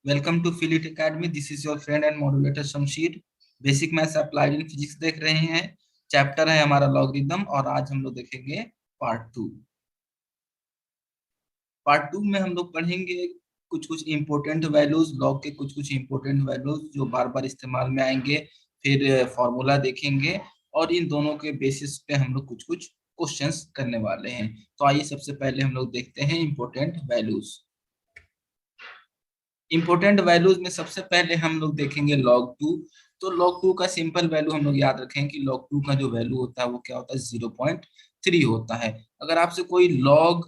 Welcome to फिलिट academy. This is your friend and modulator Shamsheer. Basic maths applied in physics देख रहे हैं। Chapter है हमारा लॉगरिदम और आज हम लोग देखेंगे पार्ट टू। पार्ट टू में हम लोग पढ़ेंगे कुछ कुछ इंपॉर्टेंट वैल्यूज, लॉग के कुछ कुछ इंपॉर्टेंट वैल्यूज जो बार बार इस्तेमाल में आएंगे। फिर फॉर्मूला देखेंगे और इन दोनों के बेसिस पे हम लोग कुछ कुछ क्वेश्चंस करने वाले हैं। तो आइए सबसे पहले हम लोग देखते हैं इंपॉर्टेंट वैल्यूज। इंपॉर्टेंट वैल्यूज में सबसे पहले हम लोग देखेंगे log 2। तो log 2 का सिंपल वैल्यू हम लोग याद रखें कि log 2 का जो वैल्यू होता है वो क्या होता है, 0.3 होता है। अगर आपसे कोई log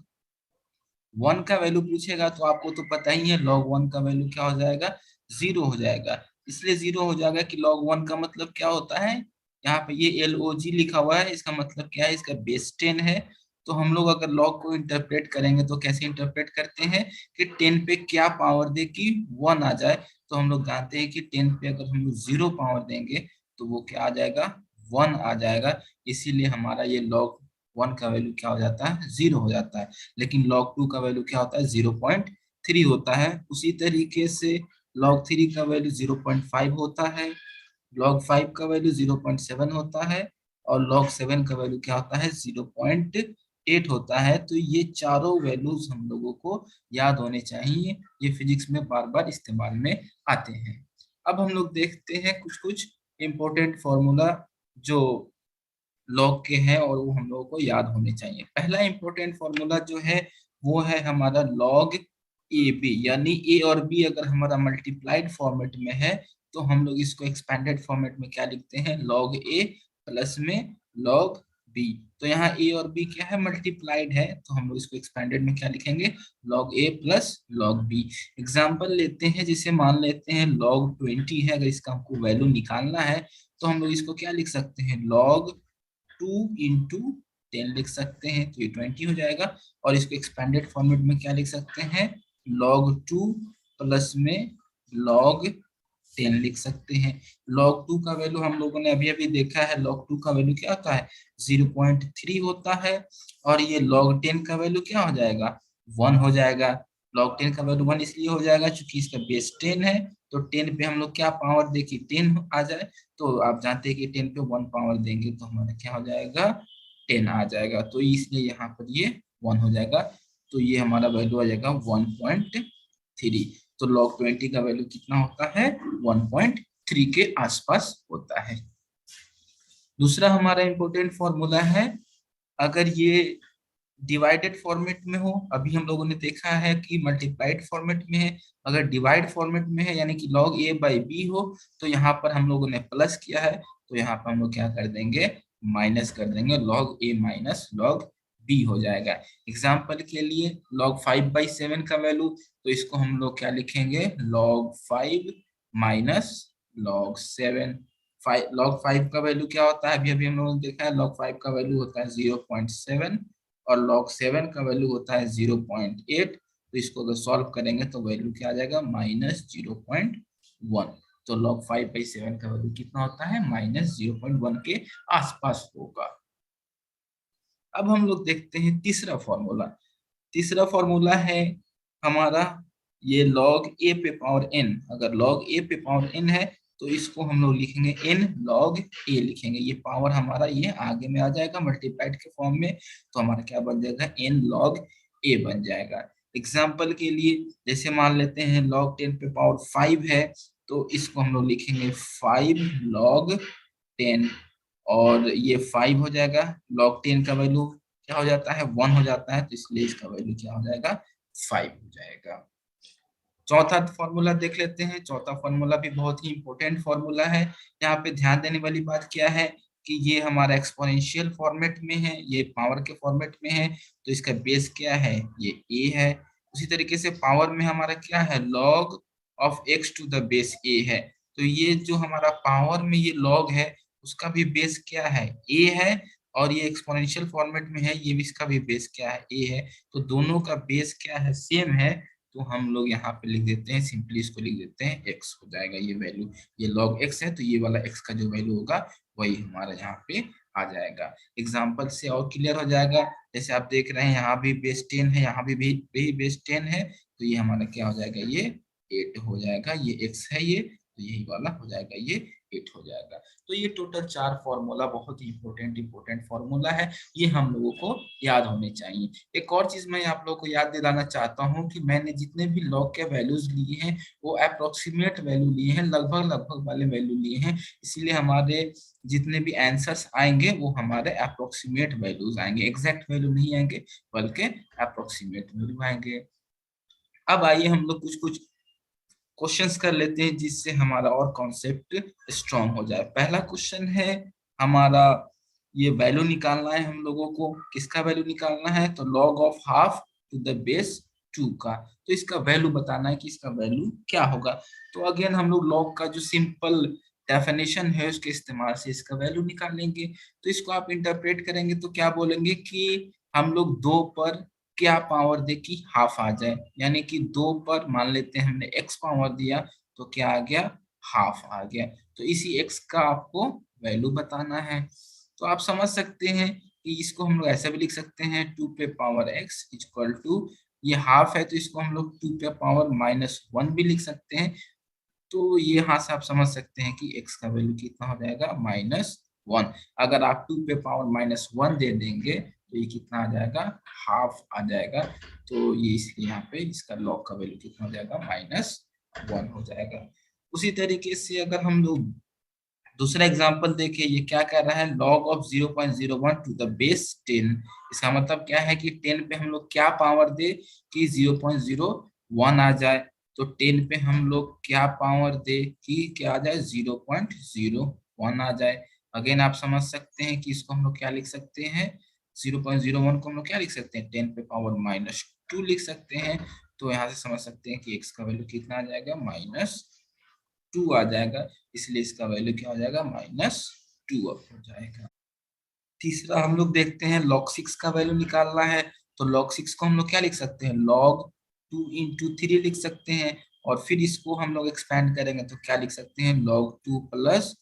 1 का वैल्यू पूछेगा तो आपको तो पता ही है log 1 का वैल्यू क्या हो जाएगा, 0 हो जाएगा। इसलिए 0 हो जाएगा कि log 1 का मतलब क्या होता है, यहाँ पे ये LOG लिखा हुआ है, इसका मतलब क्या है, इसका बेस 10 है। तो हम लोग अगर log को इंटरप्रेट करेंगे तो कैसे इंटरप्रेट करते हैं कि 10 पे क्या पावर दे कि 1 आ जाए। तो हम लोग जानते हैं कि 10 पे अगर हम लोग 0 पावर देंगे तो वो क्या आ जाएगा, 1 आ जाएगा। इसीलिए हमारा ये log 1 का वैल्यू क्या हो जाता है, 0 हो जाता है। लेकिन log 2 का वैल्यू क्या होता है, 0.3 होता है। उसी तरीके से log 3 का वैल्यू 0.5 होता है, log 5 का वैल्यू 0.7 होता है और log 7 का वैल्यू क्या होता है, 0.8 होता है। तो ये चारों वैल्यूज हम लोगों को याद होने चाहिए, ये फिजिक्स में बार बार इस्तेमाल में आते हैं। अब हम लोग देखते हैं कुछ कुछ इंपॉर्टेंट फॉर्मूला जो लॉग के हैं और वो हम लोगों को याद होने चाहिए। पहला इंपॉर्टेंट फॉर्मूला जो है वो है हमारा लॉग ए बी, यानी ए और बी अगर हमारा मल्टीप्लाइड फॉर्मेट में है तो हम लोग इसको एक्सपेंडेड फॉर्मेट में क्या लिखते हैं, लॉग ए प्लस में लॉग बी। तो यहाँ ए और बी क्या है, मल्टीप्लाइड है, तो हम लोग इसको एक्सपेंडेड में क्या लिखेंगे, लॉग ए प्लस लॉग बी। एग्जाम्पल लेते हैं, जिसे मान लेते हैं लॉग 20 है, अगर इसका हमको वैल्यू निकालना है तो हम लोग इसको क्या लिख सकते हैं, लॉग 2 into 10 लिख सकते हैं, तो ये 20 हो जाएगा। और इसको एक्सपेंडेड फॉर्मेट में क्या लिख सकते हैं, log 2 प्लस में log 10 लिख सकते हैं। log 2 का वैल्यू हम लोगों ने अभी अभी देखा है, log 2 का वैल्यू क्या होता है, 0.3 होता है। और ये log 10 का वैल्यू क्या हो जाएगा, 1 हो जाएगा। log 10 का वैल्यू 1 इसलिए हो जाएगा क्योंकि इसका बेस 10 है। तो 10 पे हम लोग क्या पावर दे कि 10 आ जाए, तो आप जानते हैं कि 10 पे 1 पावर देंगे तो हमारा क्या हो जाएगा, 10 आ जाएगा। तो इसलिए यहाँ पर ये 1 हो जाएगा। तो ये हमारा वैल्यू आ जाएगा 1.3। तो log 20 का वैल्यू कितना होता है, 1.3 के आसपास होता है। दूसरा हमारा इंपॉर्टेंट फॉर्मूला है, अगर ये डिवाइडेड फॉर्मेट में हो, अभी हम लोगों ने देखा है कि मल्टीप्लाइड फॉर्मेट में है। अगर डिवाइड फॉर्मेट में है यानी कि log a बाई बी हो, तो यहाँ पर हम लोगों ने प्लस किया है, तो यहाँ पर हम लोग क्या कर देंगे, माइनस कर देंगे, log a minus log b हो जाएगा। एग्जाम्पल के लिए log 5/7 का वैल्यू, तो इसको हम लोग क्या लिखेंगे, log 5 माइनस log 7। log 5 का वैल्यू क्या होता है, अभी अभी हम लोगों ने देखा है, log 5 का वैल्यू होता है 0.7 और log 7 का वैल्यू होता है 0.8। तो इसको अगर सॉल्व करेंगे तो वैल्यू क्या आ जाएगा, -0.1। तो log 5/7 का वैल्यू कितना होता है, -0.1 के आसपास होगा। अब हम लोग देखते हैं तीसरा फॉर्मूला। तीसरा फॉर्मूला है हमारा ये log a पे पावर n। अगर log a पे पावर n है तो इसको हम लोग लिखेंगे n log a लिखेंगे। ये पावर हमारा ये आगे में आ जाएगा मल्टीप्लाइड के फॉर्म में, तो हमारा क्या बन जाएगा, n log a बन जाएगा। एग्जाम्पल के लिए जैसे मान लेते हैं log 10 पे पावर 5 है, तो इसको हम लोग लिखेंगे 5 log 10। और ये 5 हो जाएगा, log 10 का वैल्यू क्या हो जाता है, 1 हो जाता है, तो इसलिए इसका वैल्यू क्या हो जाएगा, 5 हो जाएगा। चौथा फॉर्मूला देख लेते हैं। चौथा फॉर्मूला भी बहुत ही इंपॉर्टेंट फॉर्मूला है। यहाँ पे ध्यान देने वाली बात क्या है कि ये हमारा एक्सपोनेंशियल फॉर्मेट में है, ये पावर के फॉर्मेट में है, तो इसका बेस क्या है, ये a है। उसी तरीके से पावर में हमारा क्या है, log of x to the base a है। तो ये जो हमारा पावर में ये log है उसका भी बेस क्या है, a है। और ये एक्सपोनेंशियल फॉर्मेट में है, ये भी इसका भी बेस क्या है, a है। तो दोनों का बेस क्या है, सेम है। तो हम लोग यहाँ पे लिख देते हैं, सिंपली इसको लिख देते हैं x हो जाएगा ये वैल्यू। ये log x है तो ये वाला x का जो वैल्यू होगा वही हमारा यहाँ पे आ जाएगा। एग्जाम्पल से और क्लियर हो जाएगा। जैसे आप देख रहे हैं यहाँ भी बेस 10 है, यहाँ भी बेस 10 है, तो ये हमारा क्या हो जाएगा, ये 8 हो जाएगा। ये x है, ये तो यही वाला हो जाएगा, ये 8 हो जाएगा। तो ये टोटल 4 फॉर्मूला बहुत ही इंपॉर्टेंट फॉर्मूला है, ये हम लोगों को याद होने चाहिए। एक और चीज मैं आप लोगों को याद दिलाना चाहता हूँ कि मैंने जितने भी लॉग के वैल्यूज लिए हैं वो अप्रोक्सीमेट वैल्यू लिए हैं, लगभग वाले वैल्यू लिए हैं, इसीलिए हमारे जितने भी आंसर्स आएंगे वो हमारे अप्रोक्सीमेट वैल्यूज आएंगे, एग्जैक्ट वैल्यू नहीं आएंगे बल्कि अप्रोक्सीमेट वैल्यू आएंगे। अब आइए हम लोग कुछ कुछ क्वेश्चंस कर लेते हैं जिससे हमारा और कॉन्सेप्ट स्ट्रांग हो जाए। पहला क्वेश्चन है हमारा, ये वैल्यू निकालना है हम लोगों को, किसका वैल्यू निकालना है, तो log of half to the base 2 का। तो इसका वैल्यू बताना है कि इसका वैल्यू क्या होगा। तो अगेन हम लोग log का जो सिंपल डेफिनेशन है उसके इस्तेमाल से इसका वैल्यू निकालेंगे। तो इसको आप इंटरप्रेट करेंगे तो क्या बोलेंगे कि हम लोग 2 पर क्या पावर दे कि हाफ आ जाए, यानी कि 2 पर मान लेते हैं हमने x पावर दिया तो क्या आ गया, हाफ आ गया। तो इसी x का आपको वैल्यू बताना है। तो आप समझ सकते हैं कि इसको हम लोग ऐसा भी लिख सकते हैं 2 पे पावर x इक्वल टू, ये हाफ है तो इसको हम लोग 2 पे पावर -1 भी लिख सकते हैं। तो ये यहाँ से आप समझ सकते हैं कि x का वैल्यू कितना हो जाएगा, -1। अगर आप 2 पे पावर -1 दे देंगे तो ये कितना आ जाएगा, हाफ आ जाएगा। तो ये इसलिए यहाँ पे इसका लॉग का वैल्यू कितना हो जाएगा, -1 हो जाएगा। उसी तरीके से अगर हम लोग दूसरा एग्जांपल देखिए, ये क्या कर रहा है, log of 0.01 to the base 10। इसका मतलब क्या है कि 10 पे हम लोग क्या पावर दे कि 0.01 आ जाए। तो 10 पे हम लोग क्या पावर दे कि क्या आ जाए, 0.01 आ जाए। अगेन आप समझ सकते हैं कि इसको हम लोग क्या लिख सकते हैं, 0.01 को हम लोग क्या लिख सकते हैं, 10 पे पावर -2 लिख सकते हैं। तो यहाँ से समझ सकते हैं कि x का वैल्यू कितना आ जाएगा, -2 आ जाएगा। इसलिए इसका वैल्यू क्या हो जाएगा, -2 हो जाएगा। तीसरा हम लोग देखते हैं log 6 का वैल्यू निकालना है। तो log 6 को हम लोग क्या लिख सकते हैं, log 2 इंटू 3 लिख सकते हैं। और फिर इसको हम लोग एक्सपैंड करेंगे तो क्या लिख सकते हैं, log 2 प्लस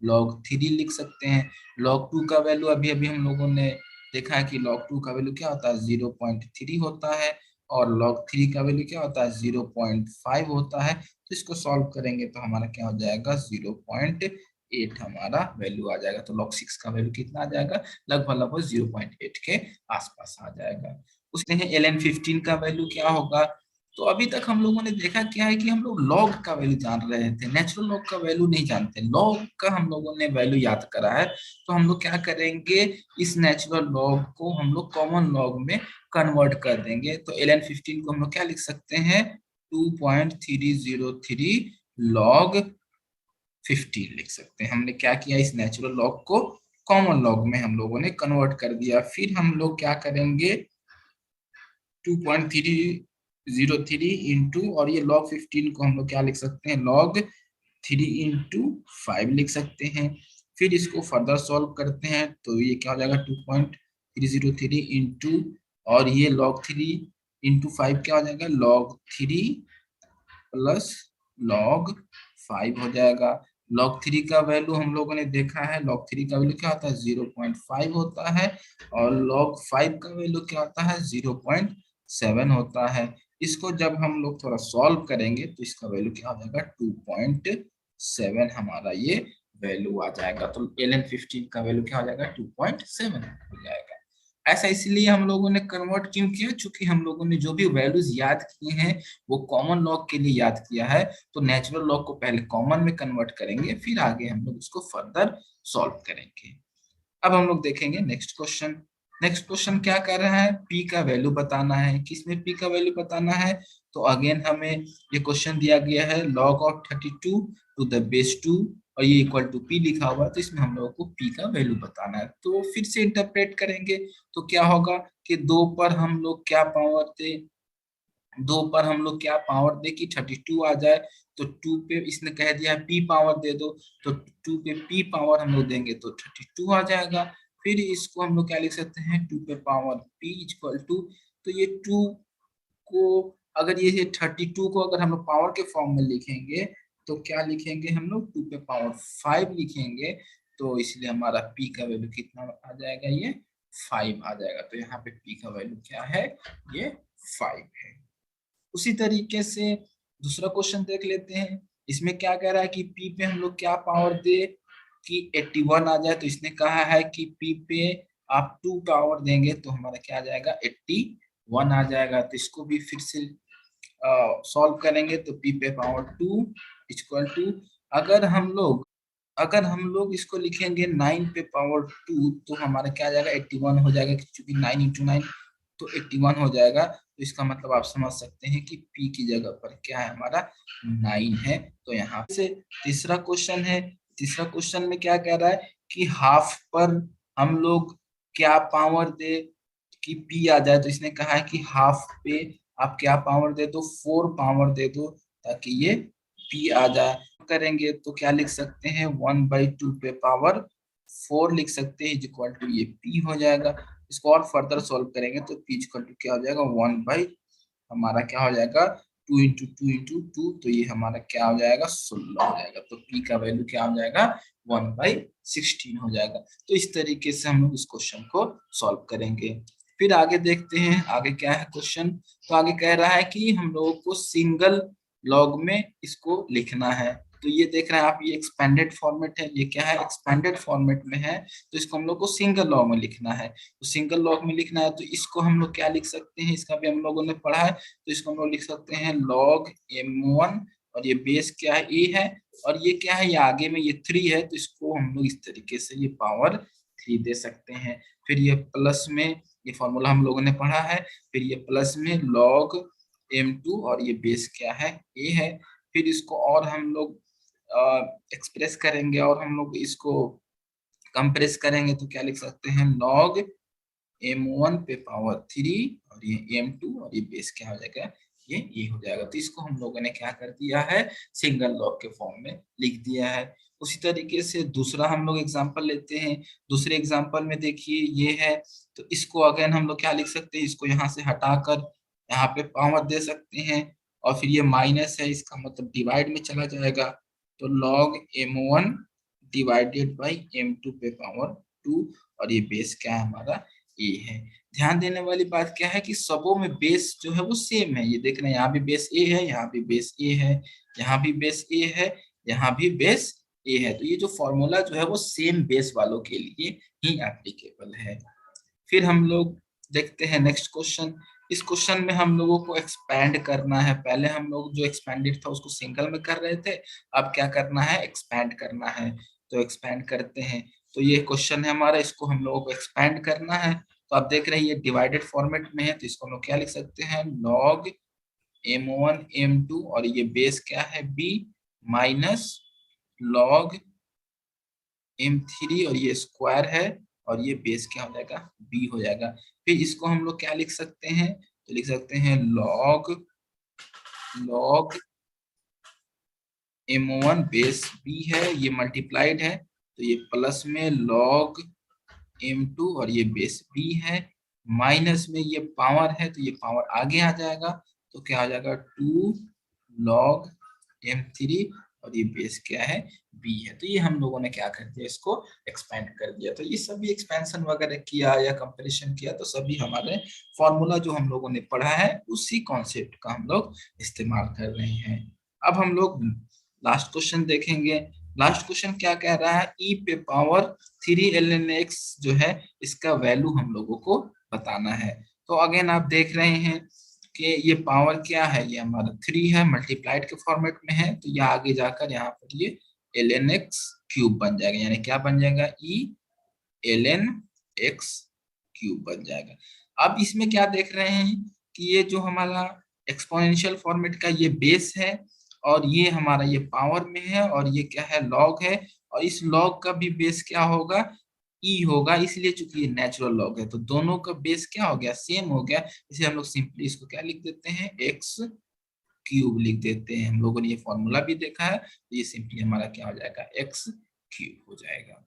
log 3 लिख सकते हैं। log 2 का वैल्यू अभी अभी हम लोगों ने देखा है कि log 2 का वैल्यू क्या होता है, 0.3 होता है। और log 3 का वैल्यू क्या होता है, 0.5 होता है। तो इसको सॉल्व करेंगे तो हमारा क्या हो जाएगा, 0.8 हमारा वैल्यू आ जाएगा। तो log 6 का वैल्यू कितना आ जाएगा, लगभग 0.8 के आसपास आ जाएगा। उसने है ln15 का वैल्यू क्या होगा। तो अभी तक हम लोगों ने देखा क्या है कि हम लोग log का वैल्यू जान रहे थे, नेचुरल log का वैल्यू नहीं जानते। log का हम लोगों ने वैल्यू याद करा है। तो हम लोग क्या करेंगे, इस नेचुरल log को हम लोग कॉमन log में कन्वर्ट कर देंगे। तो ln15 को हम लोग क्या लिख सकते हैं, 2.303 log 15 लिख सकते हैं। हमने क्या किया, इस नेचुरल लॉग को कॉमन लॉग में हम लोगों ने कन्वर्ट कर दिया। फिर हम लोग क्या करेंगे, 2.303 इंटू, और ये log 15 को हम लोग क्या लिख सकते हैं, log 3 इंटू 5 लिख सकते हैं। फिर इसको फर्दर सॉल्व करते हैं तो ये क्या हो जाएगा, 2.303 इंटू, और ये log 3 इंटू 5 क्या हो जाएगा, log 3 प्लस log 5 हो जाएगा। log 3 का वैल्यू हम लोगों ने देखा है, log 3 का वैल्यू क्या होता है, 0.5 होता है। और log 5 का वैल्यू क्या होता है, 0.7 होता है। इसको जब हम लोग थोड़ा सॉल्व करेंगे तो इसका वैल्यू क्या हो जाएगा, 2.7 हमारा ये वैल्यू आ जाएगा। तो ln15 का वैल्यू क्या हो जाएगा, 2.7 हो जाएगा। ऐसा इसलिए हम लोगों ने कन्वर्ट क्यों किया, क्योंकि हम लोगों ने जो भी वैल्यूज याद किए हैं वो कॉमन लॉग के लिए याद किया है। तो नेचुरल लॉग को पहले कॉमन में कन्वर्ट करेंगे, फिर आगे हम लोग उसको फर्दर सॉल्व करेंगे। अब हम लोग देखेंगे नेक्स्ट क्वेश्चन। नेक्स्ट क्वेश्चन क्या कर रहा है, पी का वैल्यू बताना है। किसमें पी का वैल्यू बताना है, तो अगेन हमें ये क्वेश्चन दिया गया है log of 32 to the base 2, और ये इक्वल टू पी लिखा हुआ है। तो इसमें हम लोगों को पी का वैल्यू बताना है। तो फिर से इंटरप्रेट करेंगे तो क्या होगा कि 2 पर हम लोग क्या पावर दे, 2 पर हम लोग क्या पावर दे कि 32 आ जाए। तो 2 पे इसने कह दिया पी पावर दे दो, तो 2 पे पी पावर हम लोग देंगे तो 32 आ जाएगा। फिर इसको हम लोग क्या लिख सकते हैं, 2 पे पावर पी इक्वल टू, तो ये 2 को, अगर ये 32 को अगर हम लोग पावर के फॉर्म में लिखेंगे तो क्या लिखेंगे हम लोग, 2 पे पावर 5 लिखेंगे। तो इसलिए हमारा पी का वैल्यू कितना आ जाएगा, ये 5 आ जाएगा। तो यहाँ पे पी का वैल्यू क्या है, ये 5 है। उसी तरीके से दूसरा क्वेश्चन देख लेते हैं। इसमें क्या कह रहा है कि पी पे हम लोग क्या पावर दे कि 81 आ जाए। तो इसने कहा है कि पी पे आप 2 पावर देंगे तो हमारा क्या आ जाएगा 81 आ जाएगा। तो इसको भी फिर से सॉल्व करेंगे तो पी पे पावर 2 इक्वल टू, अगर हम लोग इसको लिखेंगे 9 पे पावर 2 तो हमारा क्या आ जाएगा 81 हो जाएगा, क्योंकि 9 इंटू 9 तो 81 हो जाएगा। तो इसका मतलब आप समझ सकते हैं कि पी की जगह पर क्या है हमारा 9 है। तो यहाँ से तीसरा क्वेश्चन है। तीसरा क्वेश्चन में क्या कह रहा है कि हाफ पर हम लोग क्या पावर दे कि पी आ जाए। तो इसने कहा है कि हाफ पे आप क्या पावर दे दो 4 पावर दे दो ताकि ये पी आ जाए। करेंगे तो क्या लिख सकते हैं 1/2 पे पावर 4 लिख सकते हैं इक्वल टू ये पी हो जाएगा। इसको और फर्दर सॉल्व करेंगे तो पी इक्वल टू क्या हो जाएगा 1 हमारा क्या हो जाएगा 2 इंटू 2 तो ये हमारा क्या हो जाएगा 16 हो जाएगा। तो पी का वैल्यू क्या हो जाएगा 1/16 हो जाएगा। तो इस तरीके से हम लोग इस क्वेश्चन को सॉल्व करेंगे। फिर आगे देखते हैं आगे क्या है क्वेश्चन। तो आगे कह रहा है कि हम लोगों को सिंगल लॉग में इसको लिखना है। तो ये देख रहे हैं आप, ये एक्सपेंडेड फॉर्मेट है, ये क्या है एक्सपेंडेड फॉर्मेट में है। तो इसको हम लोग को सिंगल लॉग में लिखना है। तो सिंगल लॉग में लिखना है तो इसको हम लोग क्या लिख सकते हैं, इसका भी हम लोगों ने पढ़ा है। तो इसको हम लोग लिख सकते हैं log m1 और ये बेस क्या है a है, और ये क्या है ये आगे में ये 3 है। तो इसको हम लोग इस तरीके से ये पावर 3 दे सकते हैं। फिर ये प्लस में ये फॉर्मूला हम लोगों ने पढ़ा है। फिर ये प्लस में log m2 और ये बेस क्या है a है। फिर इसको और हम लोग एक्सप्रेस करेंगे और हम लोग इसको कंप्रेस करेंगे तो क्या लिख सकते हैं log m1 पे पावर 3 और ये m2 और ये बेस क्या हो जाएगा ये हो जाएगा। तो इसको हम लोगों ने क्या कर दिया है सिंगल लॉग के फॉर्म में लिख दिया है। उसी तरीके से दूसरा हम लोग एग्जांपल लेते हैं। दूसरे एग्जांपल में देखिए ये है। तो इसको अगेन हम लोग क्या लिख सकते हैं, इसको यहाँ से हटाकर यहाँ पे पावर दे सकते हैं। और फिर ये माइनस है, इसका मतलब डिवाइड में चला जाएगा। तो log m1 divided by m2 पे पावर 2 और ये बेस क्या है हमारा ए है। ध्यान देने वाली बात क्या है कि सबों में बेस जो है वो सेम है। ये देख रहे हैं यहाँ भी बेस ए है, यहाँ भी बेस ए है, यहाँ भी बेस ए है, यहाँ भी बेस ए है। तो ये जो फॉर्मूला जो है वो सेम बेस वालों के लिए ही एप्लीकेबल है। फिर हम लोग देखते हैं नेक्स्ट क्वेश्चन। इस क्वेश्चन में हम लोगों को एक्सपैंड करना है। पहले हम लोग जो एक्सपैंडेड था उसको सिंगल में कर रहे थे, अब क्या करना है एक्सपैंड करना है। तो एक्सपैंड करते हैं। तो ये क्वेश्चन है हमारा, इसको हम लोगों को एक्सपैंड करना है। तो आप देख रहे हैं ये डिवाइडेड फॉर्मेट में है। तो इसको हम लोग क्या लिख सकते हैं log m1 m2 और ये बेस क्या है b माइनस log m3 और ये स्क्वायर है और ये बेस क्या हो जाएगा b हो जाएगा। फिर इसको हम लोग क्या लिख सकते हैं, तो लिख सकते हैं log m1 बेस b है, ये मल्टीप्लाइड है। तो ये प्लस में log m2 और ये बेस b है, माइनस में ये पावर है तो ये पावर आगे आ जाएगा। तो क्या हो जाएगा 2 log m3 और ये बेस क्या है b है। तो ये हम लोगों ने क्या कर दिया इसको एक्सपेंड कर दिया। तो ये सभी एक्सपेंशन वगैरह किया या कंपैरिजन किया तो सभी हमारे फॉर्मूला जो हम लोगों ने पढ़ा है उसी कॉन्सेप्ट का हम लोग इस्तेमाल कर रहे हैं। अब हम लोग लास्ट क्वेश्चन देखेंगे। लास्ट क्वेश्चन क्या कह रहा है e पे पावर 3 ln x जो है इसका वैल्यू हम लोगों को बताना है। तो अगेन आप देख रहे हैं कि ये पावर क्या है, ये हमारा 3 है, मल्टीप्लाइड के फॉर्मेट में है। तो ये आगे जाकर यहाँ पर ये ln x क्यूब बन जाएगा, यानी क्या बन जाएगा e ln x क्यूब बन जाएगा। अब इसमें क्या देख रहे हैं कि ये जो हमारा एक्सपोनेंशियल फॉर्मेट का ये बेस है और ये हमारा ये पावर में है और ये क्या है लॉग है। और इस लॉग का भी बेस क्या होगा ई होगा, इसलिए चूंकि ये नेचुरल लॉग है तो दोनों का बेस क्या हो गया सेम हो गया। इसे हम लोग सिंपली इसको क्या लिख देते हैं एक्स क्यूब लिख देते हैं। हम लोगों ने ये फॉर्मूला भी देखा है तो ये सिंपली हमारा क्या हो जाएगा एक्स क्यूब हो जाएगा।